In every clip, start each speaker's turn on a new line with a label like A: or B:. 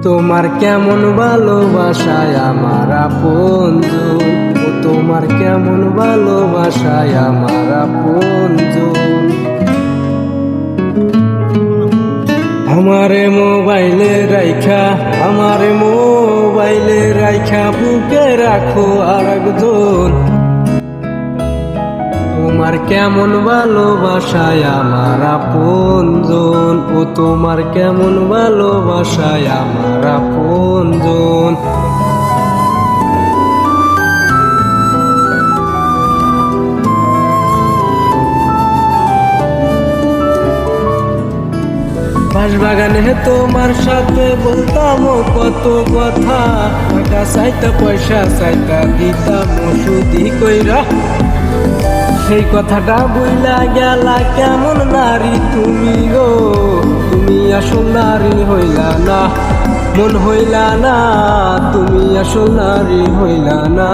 A: তোমার কেমন ভালোবাসায় আমার আপনজন, ও তোমার কেমন ভালোবাসায় আমার আপনজন। আমারে মোবাইলে রাইখা বুকে রাখো আরেকজন। তোমার কেমন ভালোবাসায় আমার আপনজন, ও তোমার কেমন ভালোবাসায় আমার আপনজন। বাগানে তোমার সাথে বলতাম কত কথা, টাকা চাইতা পয়সা চাইতা দিতাম ওষুধি কইরা। সেই কথাটা বইলা গেলা কেমন নারী তুমি গো, তুমি আসল নারী হইলা না, মন হইলা না, তুমি আসল নারী হইলা না।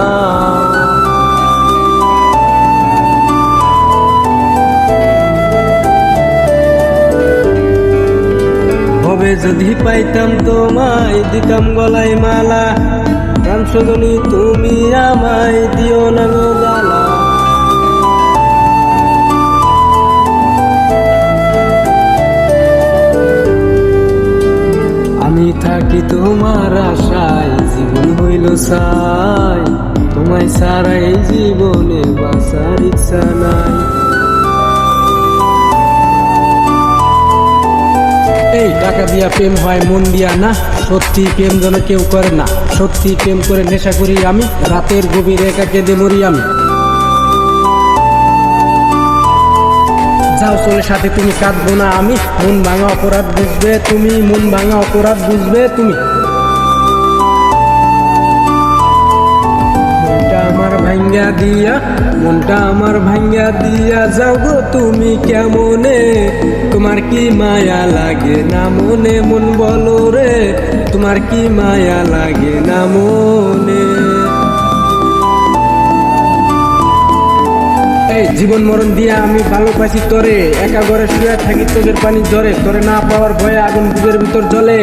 A: ভবে যদি পাইতাম তোমায় দিতাম গলায় মালা, প্রাণ সজনী তুমি আমায় দিও না গো জ্বালা। আমি থাকি তোমার আশায়, জীবন হইল চাই, তোমায় ছাড়া এই জীবনে বাঁচার ইচ্ছা নাই। এই টাকা দিয়া প্রেম হয় মন দিয়া না, সত্যি প্রেম যেন কেউ করে না। সত্যি প্রেম করে নেশা করি আমি, রাতের গভীর একা কেঁদে মরি আমি। যাও চলে সাথে তুমি, কাঁদবো না আমি, মন ভাঙা অপরাধ বুঝবে তুমি, মন ভাঙা অপরাধ বুঝবে তুমি। মনটা আমার ভাঙ্গা দিয়া যাও গো তুমি কেমনে, তোমার কি মায়া লাগে না মনে, মন বলো রে তোমার কি মায়া লাগে না মনে। এই জীবন মরণ দিয়া আমি ভালোবাসি তোরে, একা ঘরে শুয়ে থাকি তোদের পানি জ্বরে, তোরে না পাওয়ার ভয়ে আগুন বুকের ভিতর জ্বলে।